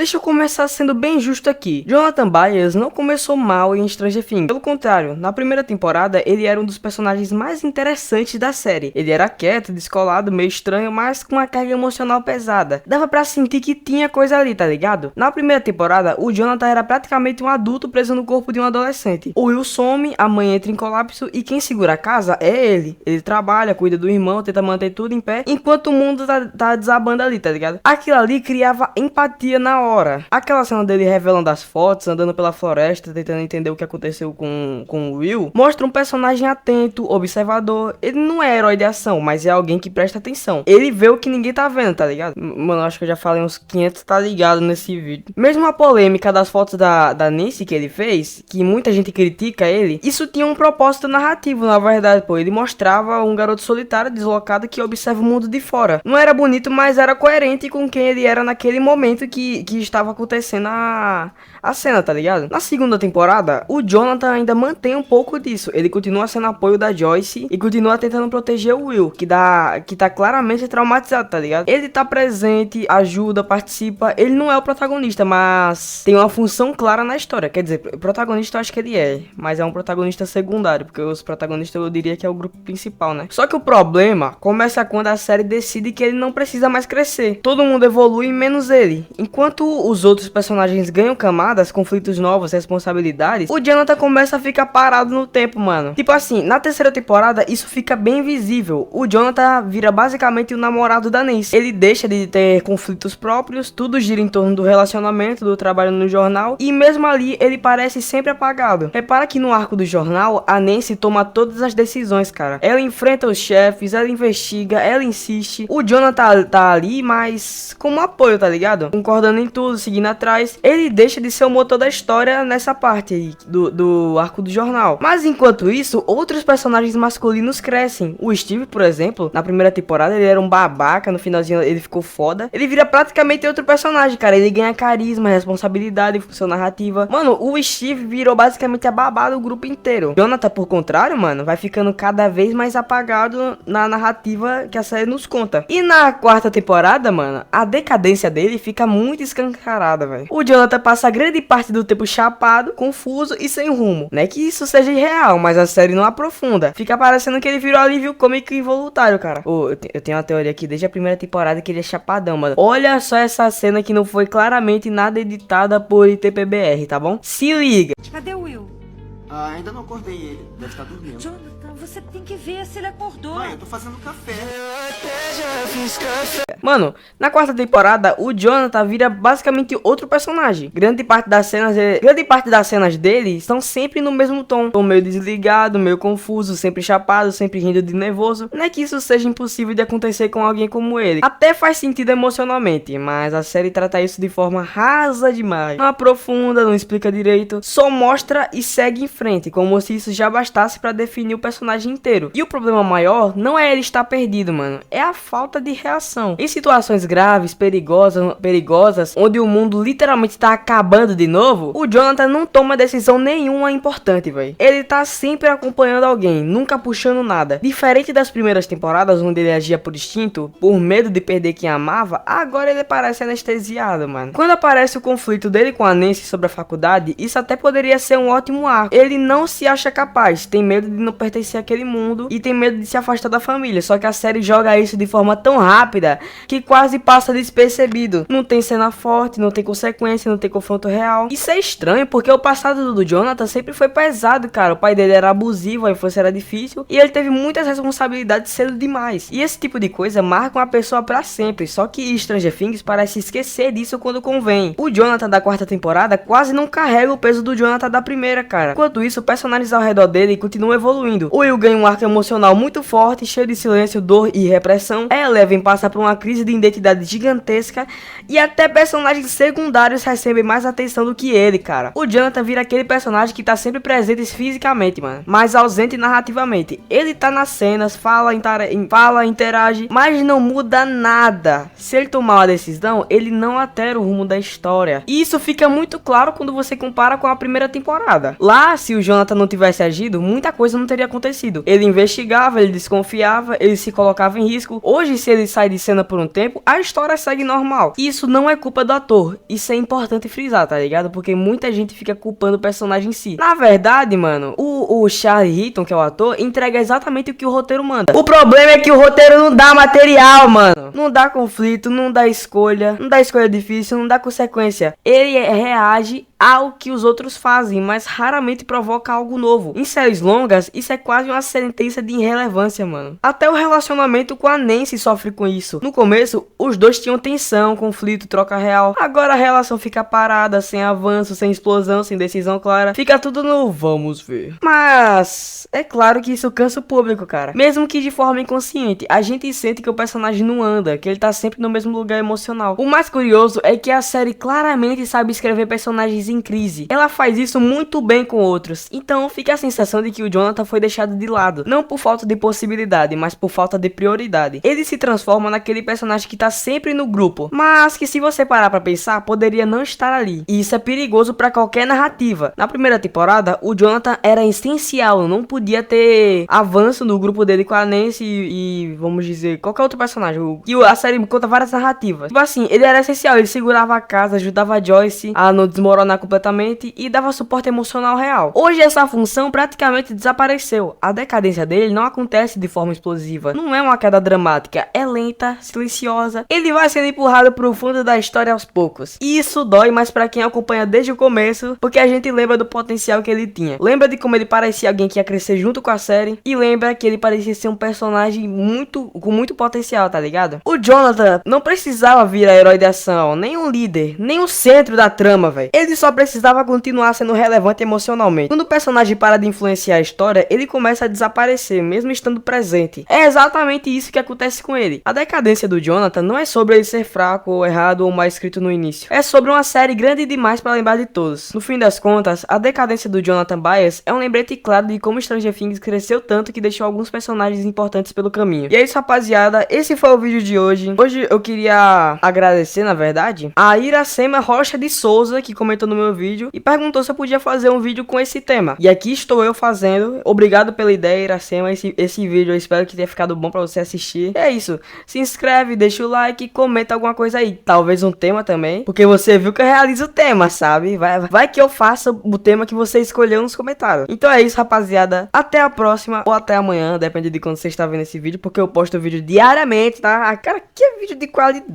Deixa eu começar sendo bem justo aqui. Jonathan Byers não começou mal em Stranger Things. Pelo contrário, na primeira temporada ele era um dos personagens mais interessantes da série. Ele era quieto, descolado, meio estranho, mas com uma carga emocional pesada. Dava pra sentir que tinha coisa ali, tá ligado? Na primeira temporada, o Jonathan era praticamente um adulto preso no corpo de um adolescente. O Will some, a mãe entra em colapso e quem segura a casa é ele. Ele trabalha, cuida do irmão, tenta manter tudo em pé, enquanto o mundo tá desabando ali, tá ligado? Aquilo ali criava empatia na hora. Aquela cena dele revelando as fotos, andando pela floresta, tentando entender o que aconteceu com o Will, mostra um personagem atento, observador. Ele não é herói de ação, mas é alguém que presta atenção. Ele vê o que ninguém tá vendo, tá ligado? Mano, acho que eu já falei uns 500 tá ligado nesse vídeo. Mesmo a polêmica das fotos da Nancy que ele fez, que muita gente critica ele, isso tinha um propósito narrativo, na verdade, pô. Ele mostrava um garoto solitário, deslocado, que observa o mundo de fora. Não era bonito, mas era coerente com quem ele era naquele momento que estava acontecendo a cena, tá ligado? Na segunda temporada, o Jonathan ainda mantém um pouco disso. Ele continua sendo apoio da Joyce e continua tentando proteger o Will, que tá claramente traumatizado, tá ligado? Ele tá presente, ajuda, participa. Ele não é o protagonista, mas tem uma função clara na história. Quer dizer, protagonista eu acho que ele é, mas é um protagonista secundário, porque os protagonistas eu diria que é o grupo principal, né? Só que o problema começa quando a série decide que ele não precisa mais crescer. Todo mundo evolui, menos ele. Enquanto os outros personagens ganham camadas, conflitos novos, responsabilidades, o Jonathan começa a ficar parado no tempo, mano. Tipo assim, na terceira temporada isso fica bem visível. O Jonathan vira basicamente o namorado da Nancy. Ele deixa de ter conflitos próprios, tudo gira em torno do relacionamento, do trabalho no jornal, e mesmo ali ele parece sempre apagado. Repara que no arco do jornal, a Nancy toma todas as decisões, cara. Ela enfrenta os chefes, ela investiga, ela insiste. O Jonathan tá ali, mas como apoio, tá ligado? Concordando em tudo, seguindo atrás. Ele deixa de ser o motor da história nessa parte aí, do arco do jornal. Mas enquanto isso, outros personagens masculinos crescem. O Steve, por exemplo, na primeira temporada ele era um babaca, no finalzinho ele ficou foda. Ele vira praticamente outro personagem, cara. Ele ganha carisma, responsabilidade, função narrativa. Mano, o Steve virou basicamente a babá do grupo inteiro. Jonathan, por contrário, mano, vai ficando cada vez mais apagado na narrativa que a série nos conta. E na quarta temporada, mano, a decadência dele fica muito escancarada, velho. O Jonathan passa grande parte do tempo chapado, confuso e sem rumo. Não é que isso seja irreal, mas a série não aprofunda. Fica parecendo que ele virou alívio cômico involuntário, cara. Eu tenho uma teoria aqui desde a primeira temporada que ele é chapadão, mano. Olha só essa cena que não foi claramente nada editada por ITPBR, tá bom? Se liga. Cadê o Will? Ainda não acordei ele, deve estar dormindo. Jonathan, você tem que ver se ele acordou. Mãe, eu tô fazendo café. Mano, na quarta temporada, o Jonathan vira basicamente outro personagem. Grande parte das cenas dele estão sempre no mesmo tom. Tom meio desligado, meio confuso, sempre chapado, sempre rindo de nervoso. Não é que isso seja impossível de acontecer com alguém como ele. Até faz sentido emocionalmente, mas a série trata isso de forma rasa demais. Não aprofunda, não explica direito, só mostra e segue em frente, como se isso já bastasse pra definir o personagem inteiro. E o problema maior não é ele estar perdido, mano, é a falta de reação. Em situações graves, perigosas, onde o mundo literalmente tá acabando de novo, o Jonathan não toma decisão nenhuma importante, velho. Ele tá sempre acompanhando alguém, nunca puxando nada. Diferente das primeiras temporadas, onde ele agia por instinto, por medo de perder quem amava, agora ele parece anestesiado, mano. Quando aparece o conflito dele com a Nancy sobre a faculdade, isso até poderia ser um ótimo arco. Ele não se acha capaz, tem medo de não pertencer àquele mundo e tem medo de se afastar da família. Só que a série joga isso de forma tão rápida que quase passa despercebido. Não tem cena forte, não tem consequência, não tem confronto real. Isso é estranho porque o passado do Jonathan sempre foi pesado, cara. O pai dele era abusivo, a infância era difícil e ele teve muitas responsabilidades cedo demais. E esse tipo de coisa marca uma pessoa pra sempre. Só que Stranger Things parece esquecer disso quando convém. O Jonathan da quarta temporada quase não carrega o peso do Jonathan da primeira, cara. Enquanto isso, personagens ao redor dele continuam evoluindo. O Will ganha um arco emocional muito forte, cheio de silêncio, dor e repressão. A Eleven passa por uma crise de identidade gigantesca e até personagens secundários recebem mais atenção do que ele, cara. O Jonathan vira aquele personagem que tá sempre presente fisicamente, mano, mas ausente narrativamente. Ele tá nas cenas, fala, interage, mas não muda nada. Se ele tomar uma decisão, ele não altera o rumo da história. E isso fica muito claro quando você compara com a primeira temporada. Lá, se o Jonathan não tivesse agido, muita coisa não teria acontecido. Ele investigava, ele desconfiava, ele se colocava em risco. Hoje, se ele sai de cena por um tempo, a história segue normal. Isso não é culpa do ator. Isso é importante frisar, tá ligado? Porque muita gente fica culpando o personagem em si. Na verdade, mano, o Charlie Heaton, que é o ator, entrega exatamente o que o roteiro manda. O problema é que o roteiro não dá material, mano. Não dá conflito, não dá escolha difícil, não dá consequência. Ele reage ao que os outros fazem, mas raramente provoca algo novo. Em séries longas, isso é quase uma sentença de irrelevância, mano. Até o relacionamento com a Nancy sofre com isso. No começo, os dois tinham tensão, conflito, troca real. Agora a relação fica parada, sem avanço, sem explosão, sem decisão clara. Fica tudo no vamos ver. Mas é claro que isso cansa o público, cara. Mesmo que de forma inconsciente, a gente sente que o personagem não anda, que ele tá sempre no mesmo lugar emocional. O mais curioso é que a série claramente sabe escrever personagens em crise. Ela faz isso muito bem com outros. Então fica a sensação de que o Jonathan foi deixado de lado. Não por falta de possibilidade, mas por falta de prioridade. Ele se transforma naquele personagem que tá sempre no grupo, mas que se você parar pra pensar, poderia não estar ali. E isso é perigoso pra qualquer narrativa. Na primeira temporada, o Jonathan era essencial. Não podia ter avanço no grupo dele com a Nancy e vamos dizer, qualquer outro personagem. E a série conta várias narrativas. Tipo assim, ele era essencial. Ele segurava a casa, ajudava a Joyce a não desmoronar completamente e dava suporte emocional real. Hoje essa função praticamente desapareceu. A decadência dele não acontece de forma explosiva. Não é uma queda dramática, é lenta, silenciosa. Ele vai sendo empurrado pro fundo da história aos poucos. E isso dói mais pra quem acompanha desde o começo, porque a gente lembra do potencial que ele tinha. Lembra de como ele parecia alguém que ia crescer junto com a série e lembra que ele parecia ser um personagem com muito potencial, tá ligado? O Jonathan não precisava virar herói de ação, nem um líder, nem o centro da trama, velho. Ele só precisava continuar sendo relevante emocionalmente. Quando o personagem para de influenciar a história, ele começa a desaparecer, mesmo estando presente. É exatamente isso que acontece com ele. A decadência do Jonathan não é sobre ele ser fraco, ou errado, ou mal escrito no início. É sobre uma série grande demais para lembrar de todos. No fim das contas, a decadência do Jonathan Byers é um lembrete claro de como Stranger Things cresceu tanto que deixou alguns personagens importantes pelo caminho. E é isso, rapaziada. Esse foi o vídeo de hoje. Hoje eu queria agradecer, na verdade, a Iracema Rocha de Souza, que comentou no meu vídeo e perguntou se eu podia fazer um vídeo com esse tema. E aqui estou eu fazendo. Obrigado pela ideia, Iracema. Esse vídeo eu espero que tenha ficado bom pra você assistir. E é isso. Se inscreve, deixa o like, comenta alguma coisa aí. Talvez um tema também, porque você viu que eu realizo o tema, sabe? Vai que eu faça o tema que você escolheu nos comentários. Então é isso, rapaziada. Até a próxima ou até amanhã, depende de quando você está vendo esse vídeo, porque eu posto vídeo diariamente, tá? Cara, que é vídeo de qualidade.